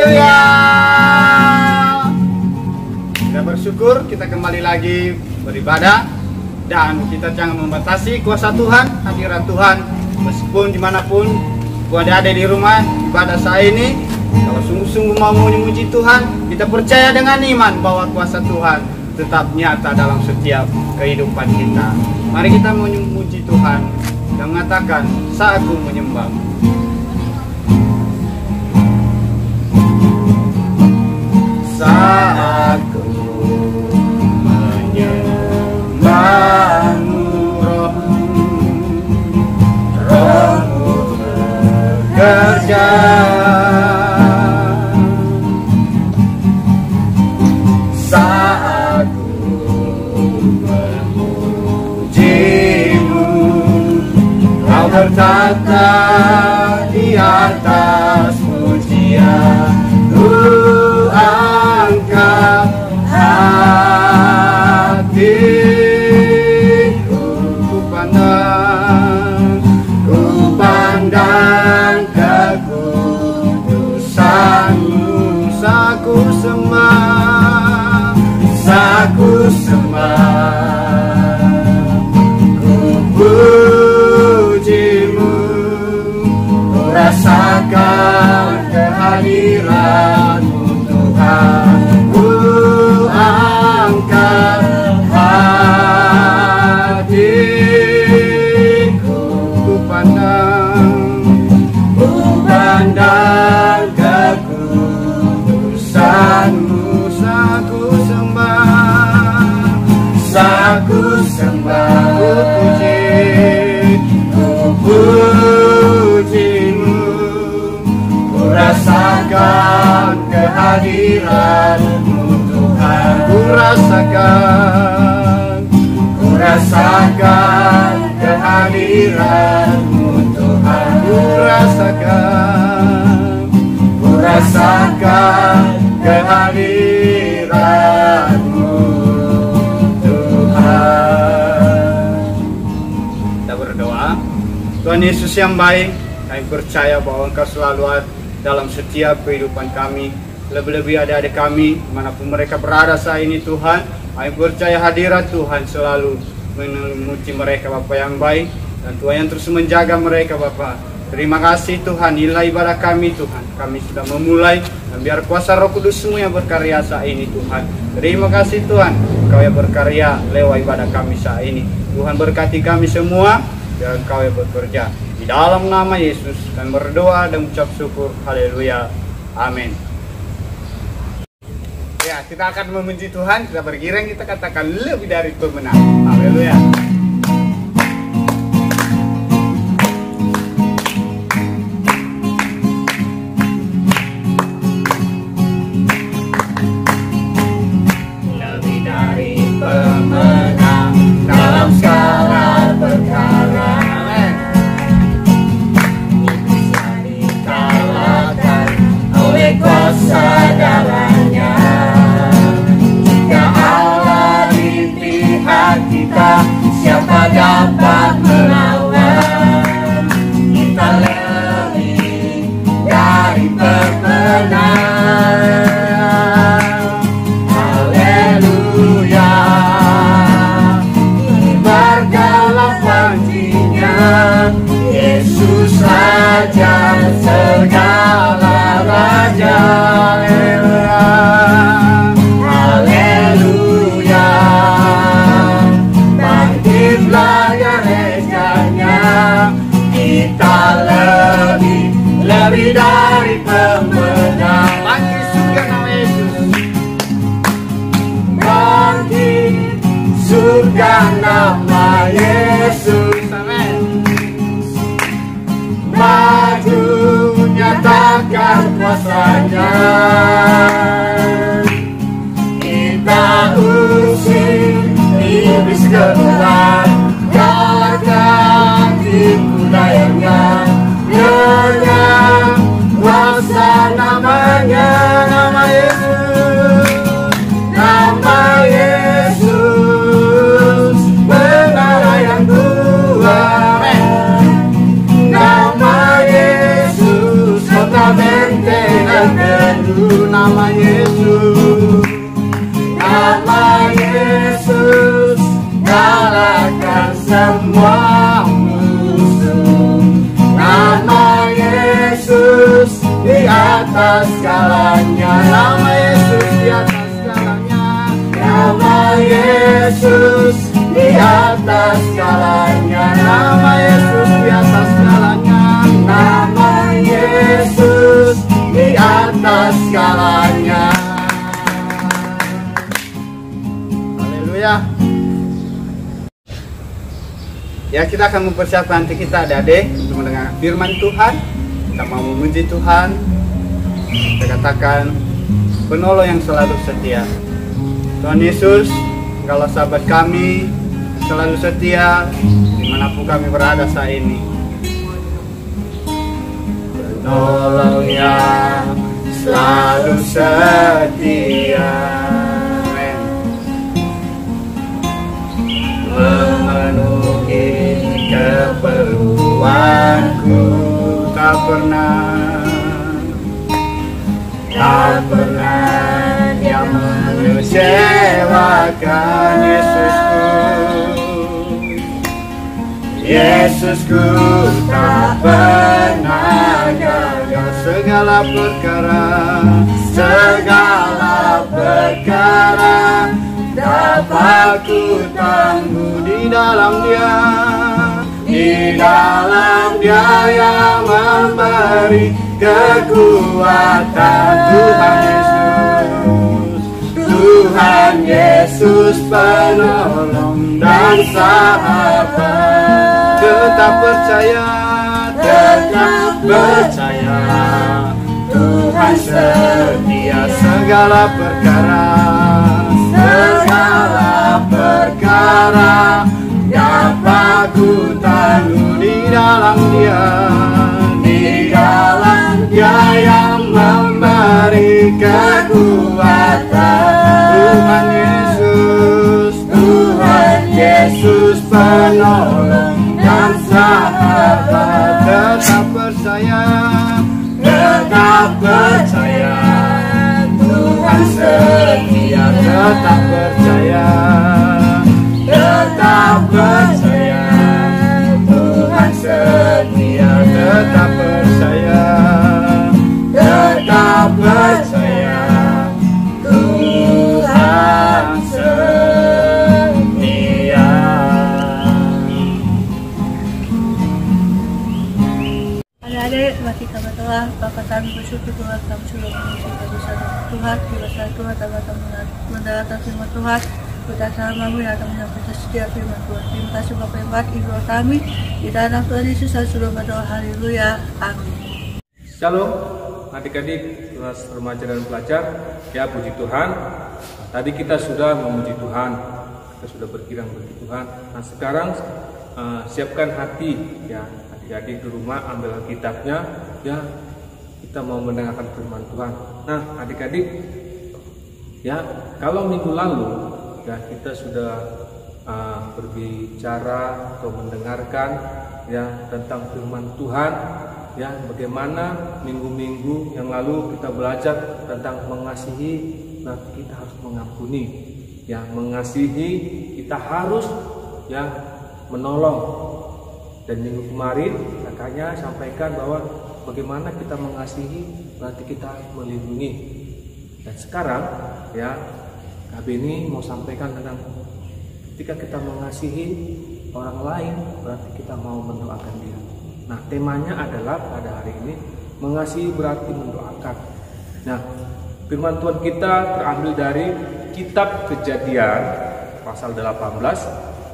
Haleluya. Kita bersyukur kita kembali lagi beribadah, dan kita jangan membatasi kuasa Tuhan, hadirat Tuhan. Meskipun dimanapun ada di rumah ibadah saya ini, kalau sungguh-sungguh mau memuji Tuhan, kita percaya dengan iman bahwa kuasa Tuhan tetap nyata dalam setiap kehidupan kita. Mari kita memuji Tuhan dan mengatakan, saatku menyembah. Saatku menyembahmu, Rohmu bekerja. Saatku memujimu, Kau bertata di atas pujian. Angkat hatiku, ku pandang kekudusan-Mu. Saku sembah, ku puji-Mu, ku rasakan kehadiran-Mu Tuhan. Ku angkat hatiku, ku pandang kekudusan-Mu. Saku sembah, ku puji-Mu, ku rasakan kehadiran-Mu Tuhan. Ku rasakan kehadiran-Mu Tuhan. Ku rasakan kehadiran-Mu Tuhan. Kita berdoa. Tuhan Yesus yang baik, kami percaya bahwa Engkau selalu ada dalam setiap kehidupan kami. Lebih-lebih adik-adik kami, dimanapun mereka berada saat ini Tuhan, kami percaya hadirat Tuhan selalu menemuti mereka Bapa yang baik, dan Tuhan yang terus menjaga mereka Bapa. Terima kasih Tuhan, nilai ibadah kami Tuhan, kami sudah memulai, dan biar kuasa Roh Kudus-Mu yang berkarya saat ini Tuhan. Terima kasih Tuhan, Kau yang berkarya lewat ibadah kami saat ini. Tuhan berkati kami semua, biar Kau yang bekerja. Di dalam nama Yesus kami berdoa dan ucap syukur. Haleluya. Amin. Ya, kita akan memuji Tuhan, kita bergiring, kita katakan lebih dari pemenang. Haleluya. Lebih dari pemenang dalam segala perkara. Bisa dikalahkan oleh kuasa darahnya. Kita siapa dapat melawan? Kita lebih dari pemenang. Haleluya. Bergelar panjinya, Yesus Raja segala raja. Lebih dari pemenang. Bangkit surga nama Yesus. Bangkit surga nama Yesus. Amin. Maju nyatakan kuasanya. Kita usir iblis keluar, galakkan tipu dayanya. Kuasa namanya, nama Yesus, nama Yesus, benar yang kuat. Nama Yesus, kota benteng dan nama Yesus, nama Yesus, kalahkan semua musuh. Nama Yesus di atas segalanya, nama Yesus di atas segalanya, nama Yesus di atas segalanya, nama Yesus di atas segalanya, nama Yesus di atas segalanya. Haleluya. Ya, kita akan mempersiapkan hati kita, adik-adik, untuk mendengar firman Tuhan. Kita mau memuji Tuhan. Kita katakan, penolong yang selalu setia. Tuhan Yesus, Engkaulah sahabat kami, selalu setia dimanapun kami berada saat ini. Penolong yang selalu setia, memenuhi keperluanku, tak pernah dia mengecewakan. Yesusku tak pernah gagal. Segala perkara dapat ku tangguh di dalam Dia yang memberi kekuatan. Tuhan Yesus penolong dan sahabat. Tetap percaya, Tuhan setia. Segala perkara dapat ku tangguh di dalam Dia yang memberi kekuatan. Tuhan Yesus penolong dan sahabat. Tetap percaya, Tuhan setia. Tetap percaya, Tuhan setia. Tetap percaya, Tuhan setia. Adik-adik, mari kita berdoa. Bapa kami bersyukur Tuhan, kami sudah mengucapkan dosa Tuhan, dosa Tuhan, dapat mendengarkan firman Tuhan. Kita samamu yang akan menyampaikan setiap firman Tuhan. Terima kasih Bapa yang baik, ibu kami. Di dalam Tuhan Yesus saya sudah berdoa. Haleluya. Amin. Shalom adik-adik, kelas remaja dan pelajar. Ya, puji Tuhan. Tadi kita sudah memuji Tuhan, kita sudah berkirang bagi Tuhan. Nah, sekarang siapkan hati, ya adik-adik di rumah, ambil Alkitabnya, ya kita mau mendengarkan firman Tuhan. Nah, adik-adik, ya kalau minggu lalu ya kita sudah berbicara atau mendengarkan ya tentang firman Tuhan. Ya, bagaimana minggu-minggu yang lalu kita belajar tentang mengasihi, nah kita harus mengampuni. Ya, mengasihi kita harus ya menolong. Dan minggu kemarin kakaknya sampaikan bahwa bagaimana kita mengasihi berarti kita melindungi. Dan sekarang ya Kak Beni mau sampaikan tentang ketika kita mengasihi orang lain berarti kita mau mendoakan dia. Nah, temanya adalah pada hari ini mengasihi berarti mendoakan. Nah, firman Tuhan kita terambil dari kitab Kejadian pasal 18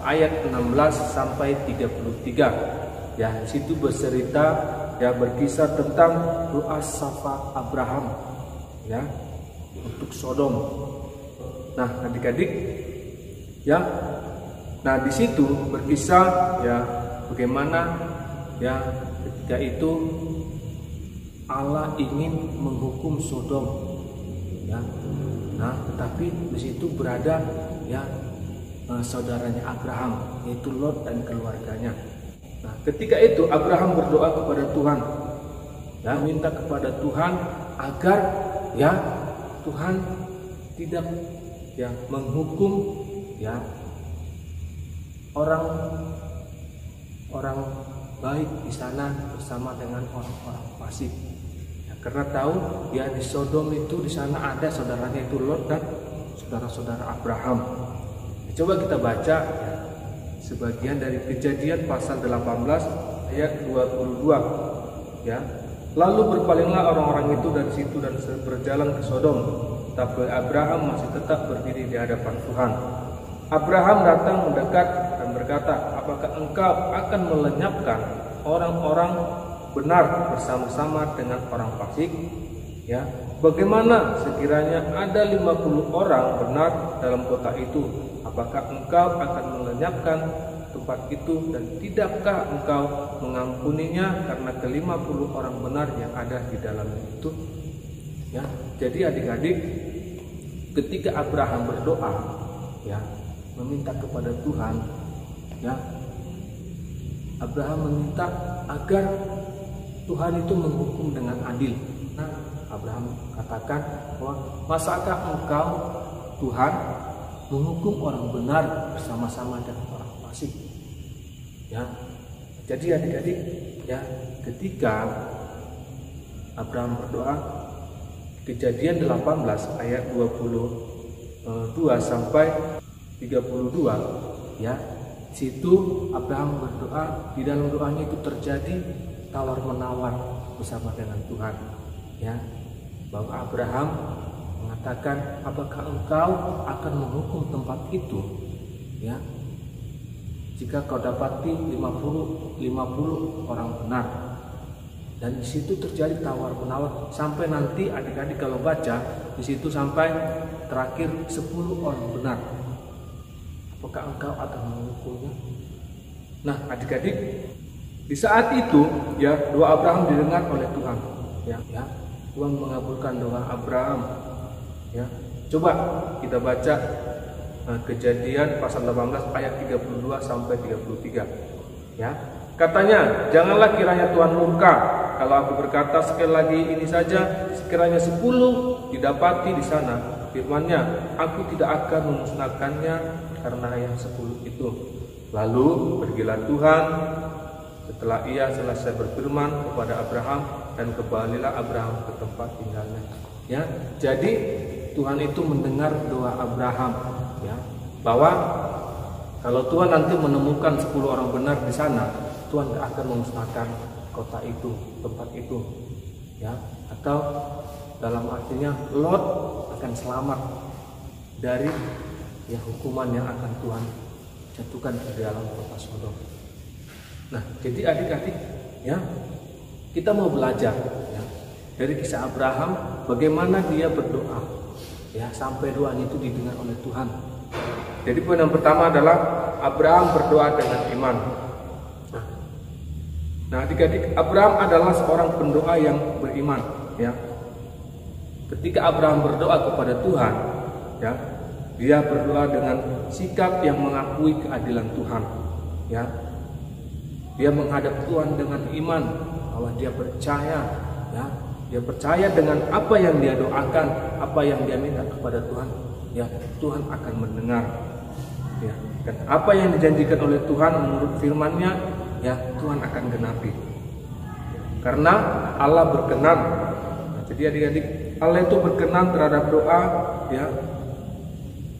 ayat 16 sampai 33. Ya, di situ bercerita ya berkisah tentang doa syafaat Abraham ya untuk Sodom. Nah, adik-adik ya. Nah, di situ berkisah ya bagaimana ya ketika itu Allah ingin menghukum Sodom ya. Nah, tetapi di situ berada ya saudaranya Abraham, yaitu Lot dan keluarganya. Nah, ketika itu Abraham berdoa kepada Tuhan, ya, minta kepada Tuhan agar ya Tuhan tidak ya menghukum ya orang baik di sana bersama dengan orang-orang fasik. Ya, karena tahu ya di Sodom itu di sana ada saudaranya itu Lot dan saudara-saudara Abraham. Ya, coba kita baca ya, sebagian dari Kejadian pasal 18 ayat 22 ya. Lalu berpalinglah orang-orang itu dari situ dan berjalan ke Sodom, tapi Abraham masih tetap berdiri di hadapan Tuhan. Abraham datang mendekat dan berkata, apakah engkau akan melenyapkan orang-orang benar bersama-sama dengan orang fasik? Ya, bagaimana sekiranya ada 50 orang benar dalam kota itu? Apakah engkau akan melenyapkan tempat itu, dan tidakkah engkau mengampuninya karena ke-50 orang benar yang ada di dalamnya itu? Ya, jadi adik-adik, ketika Abraham berdoa, ya, meminta kepada Tuhan, ya, Abraham meminta agar Tuhan itu menghukum dengan adil. Nah, Abraham katakan bahwa masakah engkau Tuhan menghukum orang benar bersama-sama dengan orang fasik? Ya, jadi adik-adik, ya, ketika Abraham berdoa, Kejadian 18 ayat 22 sampai 32, ya, situ Abraham berdoa. Di dalam doanya itu terjadi tawar menawar bersama dengan Tuhan, ya, bahwa Abraham mengatakan, apakah engkau akan menghukum tempat itu, ya, jika kau dapati 50 orang benar. Dan di situ terjadi tawar menawar sampai nanti adik-adik kalau baca di situ sampai terakhir 10 orang benar. Apakah engkau akan menghukumnya? Nah, adik-adik, di saat itu ya doa Abraham didengar oleh Tuhan. Ya, Tuhan mengabulkan doa Abraham. Ya, coba kita baca Kejadian pasal 18 ayat 32 sampai 33. Ya, katanya, janganlah kiranya Tuhan murka kalau aku berkata sekali lagi ini saja, sekiranya 10 didapati di sana. Firman-Nya, aku tidak akan memusnahkannya karena yang 10 itu. Lalu pergilah Tuhan setelah ia selesai berfirman kepada Abraham, dan kembalilah Abraham ke tempat tinggalnya. Ya, jadi Tuhan itu mendengar doa Abraham, ya, bahwa kalau Tuhan nanti menemukan 10 orang benar di sana, Tuhan tidak akan memusnahkan kota itu, tempat itu, ya, atau dalam artinya Lot akan selamat dari ya hukuman yang akan Tuhan jatuhkan ke dalam kota Sodom. Nah, jadi adik-adik, ya, kita mau belajar ya, dari kisah Abraham bagaimana dia berdoa, ya, sampai doanya itu didengar oleh Tuhan. Jadi poin yang pertama adalah Abraham berdoa dengan iman. Nah, adik-adik, Abraham adalah seorang pendoa yang beriman, ya. Ketika Abraham berdoa kepada Tuhan, ya, dia berdoa dengan sikap yang mengakui keadilan Tuhan, ya. Dia menghadap Tuhan dengan iman bahwa dia percaya, ya, dia percaya dengan apa yang dia doakan, apa yang dia minta kepada Tuhan, ya, Tuhan akan mendengar, ya. Dan apa yang dijanjikan oleh Tuhan menurut firman-Nya, ya, Tuhan akan genapi. Karena Allah berkenan. Nah, jadi adik-adik, Allah itu berkenan terhadap doa, ya,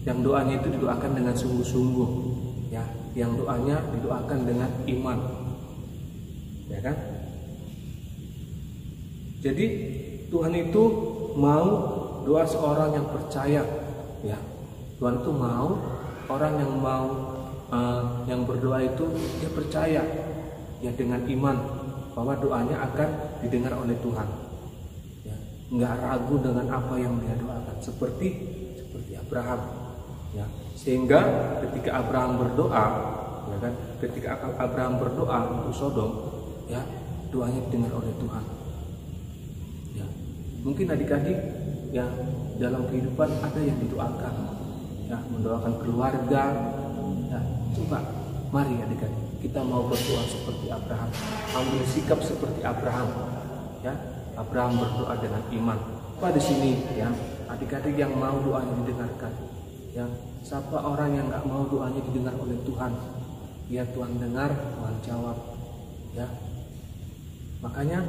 yang doanya itu didoakan dengan sungguh-sungguh, ya, yang doanya didoakan dengan iman, ya kan? Jadi Tuhan itu mau doa seorang yang percaya, ya. Tuhan itu mau orang yang mau yang berdoa itu dia percaya, ya, dengan iman bahwa doanya akan didengar oleh Tuhan, ya, nggak ragu dengan apa yang dia doakan, seperti Abraham, ya. Sehingga ketika Abraham berdoa, ya kan, ketika Abraham berdoa untuk Sodom, ya, doanya didengar oleh Tuhan, ya. Mungkin adik-adik, ya, dalam kehidupan ada yang didoakan, ya, mendoakan keluarga, ya. Coba mari adik-adik, kita mau berdoa seperti Abraham, ambil sikap seperti Abraham, ya. Abraham berdoa dengan iman, siapa di sini ya adik-adik yang mau doanya didengarkan? Ya, siapa orang yang nggak mau doanya didengar oleh Tuhan? Ya, Tuhan dengar, Tuhan jawab. Ya, makanya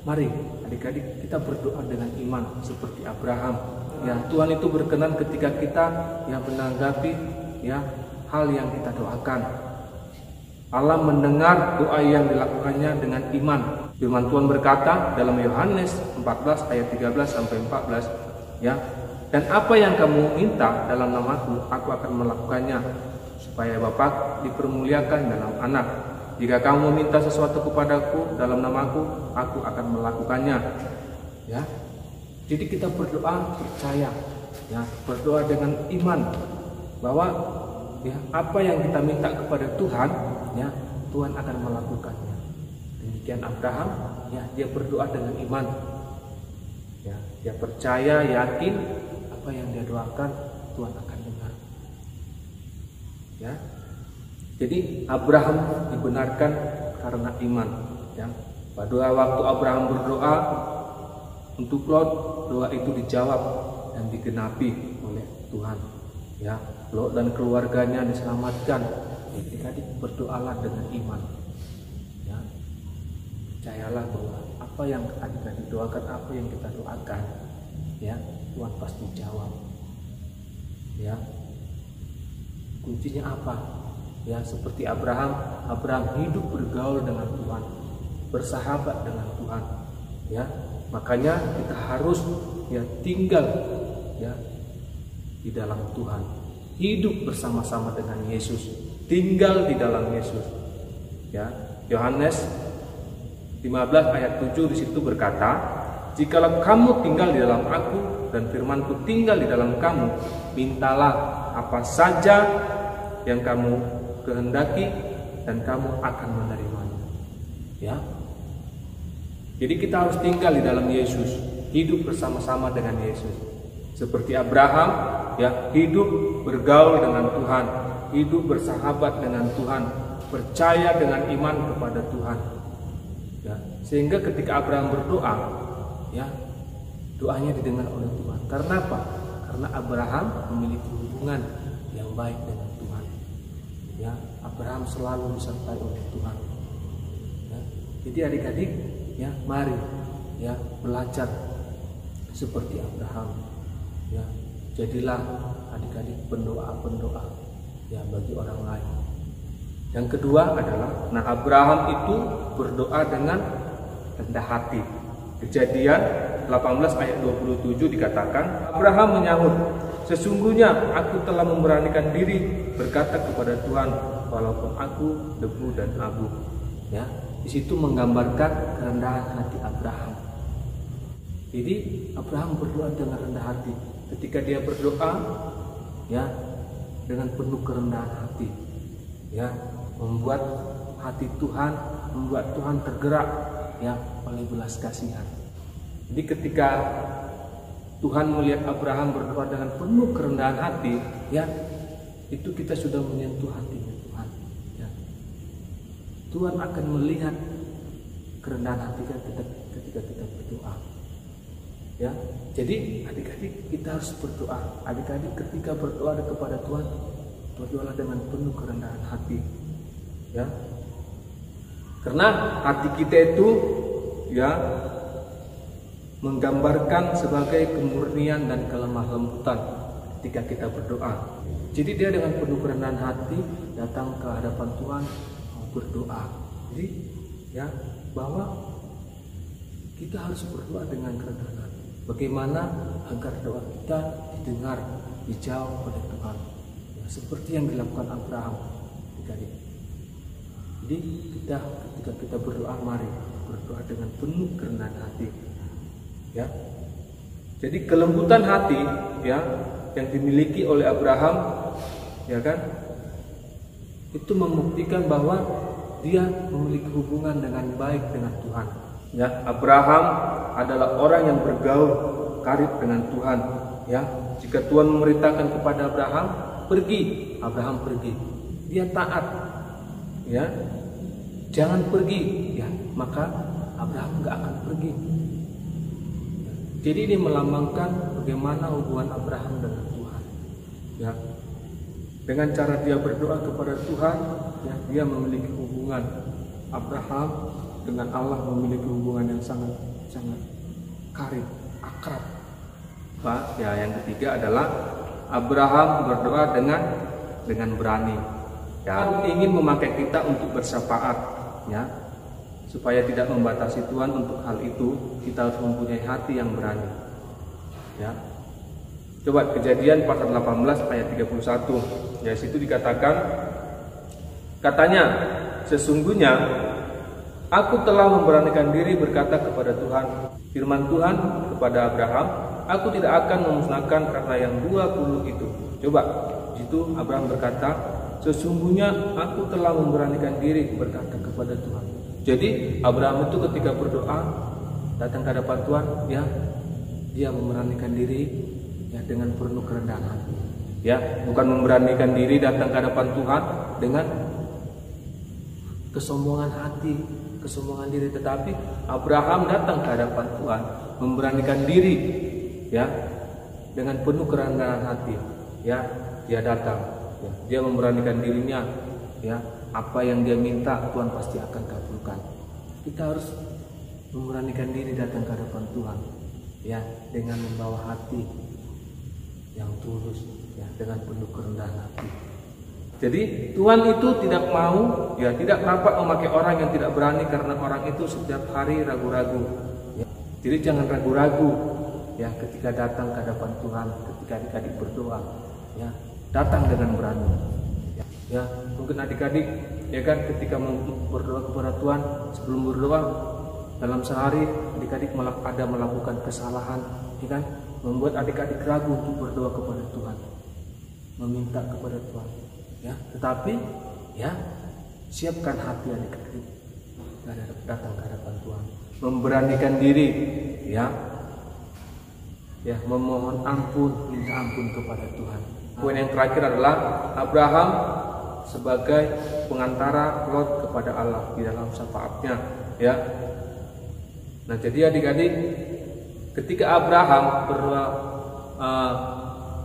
mari adik-adik kita berdoa dengan iman seperti Abraham. Ya, Tuhan itu berkenan ketika kita yang menanggapi ya hal yang kita doakan. Allah mendengar doa yang dilakukannya dengan iman. Firman Tuhan berkata dalam Yohanes 14 ayat 13 sampai 14 ya, dan apa yang kamu minta dalam namaku, aku akan melakukannya, supaya Bapa dipermuliakan dalam anak. Jika kamu meminta sesuatu kepadaku dalam namaku, aku akan melakukannya. Ya, jadi kita berdoa percaya, ya, berdoa dengan iman bahwa ya apa yang kita minta kepada Tuhan, ya Tuhan akan melakukannya. Demikian Abraham, ya dia berdoa dengan iman. Ya, dia percaya, yakin apa yang dia doakan Tuhan akan dengar. Ya. Jadi Abraham dibenarkan karena iman. Ya. Pada waktu Abraham berdoa untuk Lot, doa itu dijawab dan digenapi oleh Tuhan. Ya, Lot dan keluarganya diselamatkan. Jadi berdoalah dengan iman. Ya. Percayalah bahwa apa yang adik-adik doakan, apa yang kita doakan, ya Tuhan pasti jawab. Ya, kuncinya apa? Ya, seperti Abraham hidup bergaul dengan Tuhan, bersahabat dengan Tuhan. Ya, makanya kita harus ya tinggal ya di dalam Tuhan, hidup bersama-sama dengan Yesus, tinggal di dalam Yesus. Ya, Yohanes 15 ayat 7 di situ berkata, jikalau kamu tinggal di dalam aku dan firmanku tinggal di dalam kamu, mintalah apa saja yang kamu kehendaki dan kamu akan menerimanya. Ya. Jadi kita harus tinggal di dalam Yesus, hidup bersama-sama dengan Yesus. Seperti Abraham, ya, hidup bergaul dengan Tuhan, hidup bersahabat dengan Tuhan, percaya dengan iman kepada Tuhan. Ya, sehingga ketika Abraham berdoa, ya, doanya didengar oleh Tuhan. Karena apa? Karena Abraham memiliki hubungan yang baik dengan Tuhan. Ya, Abraham selalu disertai oleh Tuhan. Ya, jadi adik-adik, ya, mari ya belajar seperti Abraham. Ya, jadilah adik-adik pendoa-pendoa ya bagi orang lain. Yang kedua adalah, nah Abraham itu berdoa dengan rendah hati. Kejadian 18 ayat 27 dikatakan, Abraham menyahut, sesungguhnya aku telah memberanikan diri berkata kepada Tuhan, walaupun aku debu dan abu. Ya, di situ menggambarkan kerendahan hati Abraham. Jadi Abraham berdoa dengan rendah hati. Ketika dia berdoa, ya, dengan penuh kerendahan hati, ya, membuat hati Tuhan, membuat Tuhan tergerak, ya, oleh belas kasihan. Jadi ketika Tuhan melihat Abraham berdoa dengan penuh kerendahan hati, ya, itu kita sudah menyentuh hatinya Tuhan. Ya. Tuhan akan melihat kerendahan hati kita ketika kita berdoa. Ya, jadi adik-adik kita harus berdoa. Adik-adik ketika berdoa kepada Tuhan, berdoalah dengan penuh kerendahan hati. Ya, karena hati kita itu ya menggambarkan sebagai kemurnian dan kelemah lembutan ketika kita berdoa. Jadi dia dengan penuh kerendahan hati datang ke hadapan Tuhan mau berdoa. Jadi ya bahwa kita harus berdoa dengan kerendahan hati. Bagaimana agar doa kita didengar, dijawab oleh Tuhan. Ya, seperti yang dilakukan Abraham. Jadi ketika kita berdoa, mari berdoa dengan penuh kerendahan hati. Ya. Jadi kelembutan hati, ya, yang dimiliki oleh Abraham, ya kan, itu membuktikan bahwa dia memiliki hubungan dengan baik dengan Tuhan. Ya, Abraham adalah orang yang bergaul karib dengan Tuhan. Ya, jika Tuhan memerintahkan kepada Abraham pergi, Abraham pergi. Dia taat. Ya, jangan pergi, ya, maka Abraham nggak akan pergi. Jadi ini melambangkan bagaimana hubungan Abraham dengan Tuhan. Ya, dengan cara dia berdoa kepada Tuhan, ya, dia memiliki hubungan. Abraham dengan Allah memiliki hubungan yang sangat karib, akrab. Pak, ya, yang ketiga adalah Abraham berdoa dengan berani. Ya, ingin memakai kita untuk bersyafaat, ya, supaya tidak membatasi Tuhan. Untuk hal itu kita harus mempunyai hati yang berani. Ya, coba Kejadian pasal 18 ayat 31. Ya, situ dikatakan, katanya, sesungguhnya aku telah memberanikan diri berkata kepada Tuhan. Firman Tuhan kepada Abraham, aku tidak akan memusnahkan karena yang 20 itu. Coba, situ Abraham berkata, sesungguhnya aku telah memberanikan diri berkata kepada Tuhan. Jadi Abraham itu ketika berdoa datang ke hadapan Tuhan, ya, dia memberanikan diri, ya, dengan penuh kerendahan hati. Ya, bukan memberanikan diri datang ke hadapan Tuhan dengan kesombongan hati, kesombongan diri, tetapi Abraham datang ke hadapan Tuhan memberanikan diri, ya, dengan penuh kerendahan hati. Ya, dia datang, ya, dia memberanikan dirinya, ya, apa yang dia minta Tuhan pasti akan kabulkan. Kita harus memberanikan diri datang ke hadapan Tuhan, ya, dengan membawa hati yang tulus, ya, dengan penuh kerendahan hati. Jadi Tuhan itu tidak mau, ya, tidak dapat memakai orang yang tidak berani karena orang itu setiap hari ragu-ragu. Ya. Jadi jangan ragu-ragu, ya, ketika datang ke hadapan Tuhan, ketika adik-adik berdoa, ya, datang dengan berani. Ya, mungkin adik-adik, ya kan, ketika mau berdoa kepada Tuhan, sebelum berdoa dalam sehari adik-adik ada melakukan kesalahan, ya kan, membuat adik-adik ragu untuk berdoa kepada Tuhan, meminta kepada Tuhan. Ya, tetapi, ya, siapkan hati adik-adik datang ke hadapan Tuhan, memberanikan diri, ya, ya, memohon ampun, minta ampun kepada Tuhan. Poin yang terakhir adalah Abraham sebagai pengantara Lot kepada Allah di dalam syafaatnya, ya. Nah, jadi adik-adik, ketika Abraham berdoa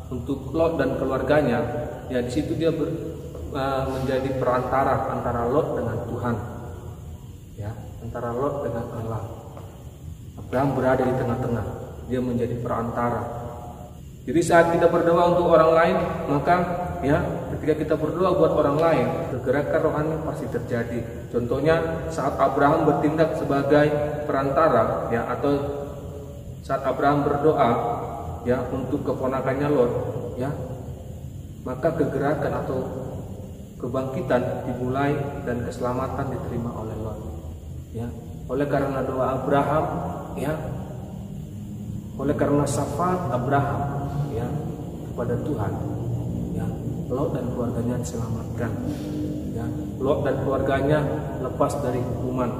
untuk Lot dan keluarganya, ya, di situ dia menjadi perantara antara Lot dengan Tuhan, ya, antara Lot dengan Allah. Abraham berada di tengah-tengah, dia menjadi perantara. Jadi saat kita berdoa untuk orang lain, maka, ya, ketika kita berdoa buat orang lain, kegerakan rohani pasti terjadi. Contohnya saat Abraham bertindak sebagai perantara, ya, atau saat Abraham berdoa, ya, untuk keponakannya Lot, ya, maka kegerakan atau kebangkitan dimulai dan keselamatan diterima oleh Lot, ya, oleh karena doa Abraham, ya, oleh karena syafaat Abraham, ya, kepada Tuhan, ya, Lot dan keluarganya diselamatkan, ya, Lot dan keluarganya lepas dari hukuman.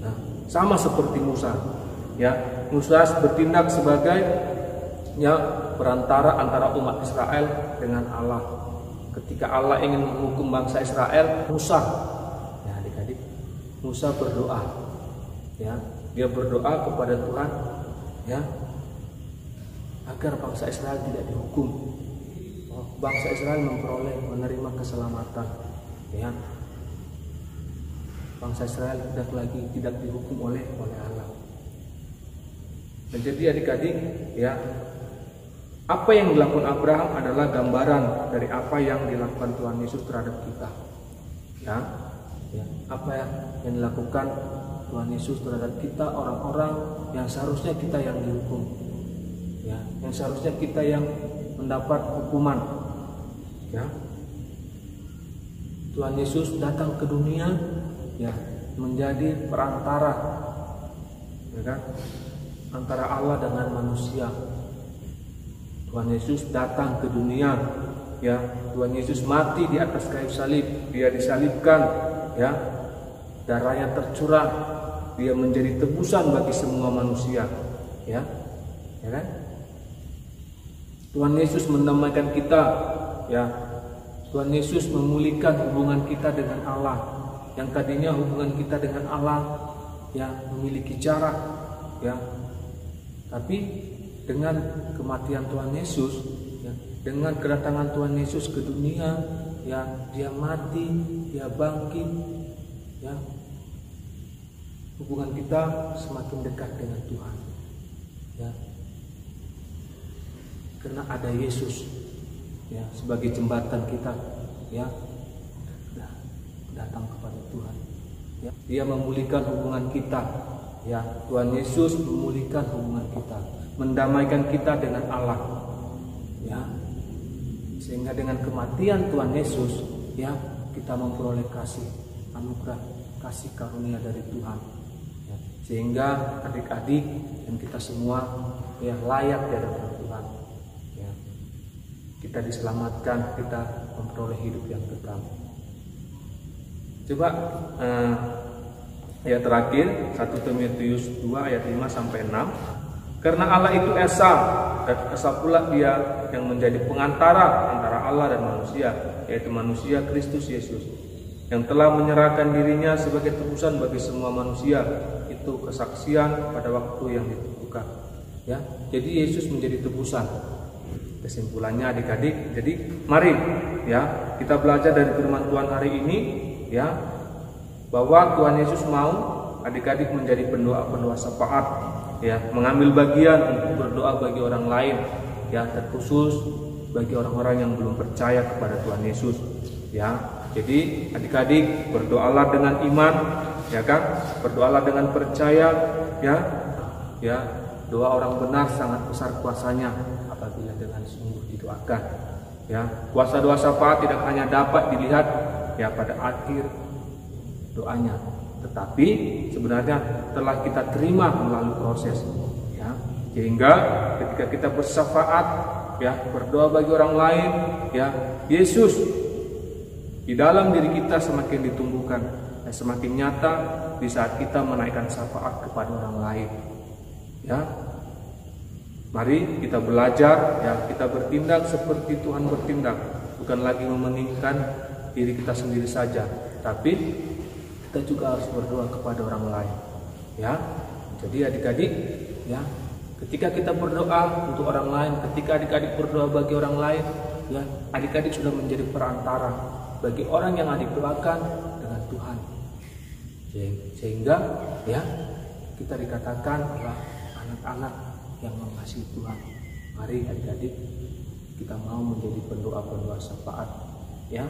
Nah, sama seperti Musa, ya, Musa bertindak sebagai, ya, perantara antara umat Israel dengan Allah. Ketika Allah ingin menghukum bangsa Israel, Musa, ya, adik-adik, Musa berdoa, ya, dia berdoa kepada Tuhan, ya, agar bangsa Israel tidak dihukum. Bangsa Israel menerima keselamatan, ya. Bangsa Israel tidak dihukum oleh Allah. Dan jadi adik-adik, ya, apa yang dilakukan Abraham adalah gambaran dari apa yang dilakukan Tuhan Yesus terhadap kita. Ya, ya, apa yang dilakukan Tuhan Yesus terhadap kita, orang-orang yang seharusnya kita yang dihukum, ya, yang seharusnya kita yang mendapat hukuman. Ya, Tuhan Yesus datang ke dunia, ya, menjadi perantara, ya kan, antara Allah dengan manusia. Tuhan Yesus datang ke dunia, ya, Tuhan Yesus mati di atas kayu salib, dia disalibkan, ya, darahnya tercurah, dia menjadi tebusan bagi semua manusia, ya, ya kan? Tuhan Yesus mendamaikan kita, ya, Tuhan Yesus memulihkan hubungan kita dengan Allah, yang tadinya hubungan kita dengan Allah, ya, memiliki jarak, ya, Tapi dengan kematian Tuhan Yesus, ya, dengan kedatangan Tuhan Yesus ke dunia, ya, dia mati, dia bangkit, ya, hubungan kita semakin dekat dengan Tuhan, ya, karena ada Yesus, ya, sebagai jembatan kita, ya, datang kepada Tuhan, ya. Dia memulihkan hubungan kita, ya, Tuhan Yesus memulihkan hubungan kita, mendamaikan kita dengan Allah, ya, sehingga dengan kematian Tuhan Yesus, ya, kita memperoleh kasih anugerah, kasih karunia dari Tuhan, ya, sehingga adik-adik dan kita semua, ya, layak di hadapan Tuhan, ya, kita diselamatkan, kita memperoleh hidup yang kekal. Coba ayat terakhir 1 Timotius 2 ayat 5 sampai 6. Karena Allah itu esa, dan esa pula dia yang menjadi pengantara antara Allah dan manusia, yaitu manusia Kristus Yesus, yang telah menyerahkan dirinya sebagai tebusan bagi semua manusia. Itu kesaksian pada waktu yang ditentukan, ya. Jadi Yesus menjadi tebusan. Kesimpulannya adik-adik, jadi mari, ya, kita belajar dari firman Tuhan hari ini, ya, bahwa Tuhan Yesus mau adik-adik menjadi pendoa-pendoa syafaat, ya, mengambil bagian untuk berdoa bagi orang lain, ya, terkhusus bagi orang-orang yang belum percaya kepada Tuhan Yesus, ya. Jadi adik-adik berdoalah dengan iman, ya kan, berdoalah dengan percaya, ya, ya, doa orang benar sangat besar kuasanya apabila dengan sungguh didoakan, ya. Kuasa doa syafaat tidak hanya dapat dilihat, ya, pada akhir doanya, tetapi sebenarnya telah kita terima melalui proses, ya, sehingga ketika kita bersyafaat, ya, berdoa bagi orang lain, ya, Yesus di dalam diri kita semakin ditumbuhkan dan semakin nyata di saat kita menaikkan syafaat kepada orang lain, ya. Mari kita belajar, ya, kita bertindak seperti Tuhan bertindak, bukan lagi mementingkan diri kita sendiri saja, tapi kita juga harus berdoa kepada orang lain, ya. Jadi adik-adik, ya, ketika kita berdoa untuk orang lain, ketika adik-adik berdoa bagi orang lain, ya, adik-adik sudah menjadi perantara bagi orang yang adik doakan dengan Tuhan, sehingga, ya, kita dikatakan adalah anak-anak yang mengasihi Tuhan. Mari adik-adik kita mau menjadi pendoa-pendoa syafaat, ya,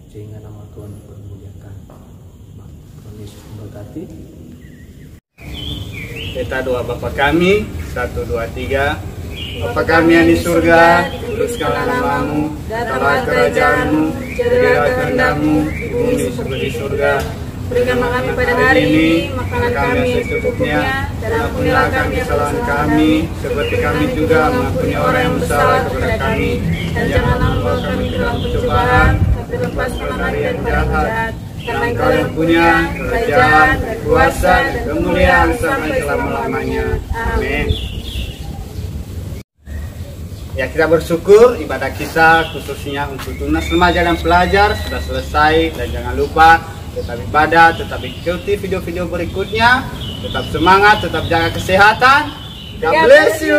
sehingga nama Tuhan dipermuliakan. Tuhan Yesus memberkati. Kita doa Bapa kami, 1, 2, 3. Bapa kami yang di surga, kuduskanlah namamu, datanglah kerajaanmu, jadilah kehendakmu di bumi seperti di surga. Berikanlah kami pada hari ini makanan kami yang secukupnya, dan ampunilah kami kesalahan kami, seperti kami juga mengampuni orang yang bersalah kepada kami. Dan janganlah membawa kami ke dalam pencobaan, tapi lepaskanlah kami dari jahat. Karena Engkau yang punya kerajaan, kuasa, dan kemuliaan sampai selama-lamanya. Amin. Ya, kita bersyukur ibadah kita khususnya untuk tunas remaja dan pelajar sudah selesai, dan jangan lupa tetap ibadah, tetap ikuti video-video berikutnya, tetap semangat, tetap jaga kesehatan. God bless you.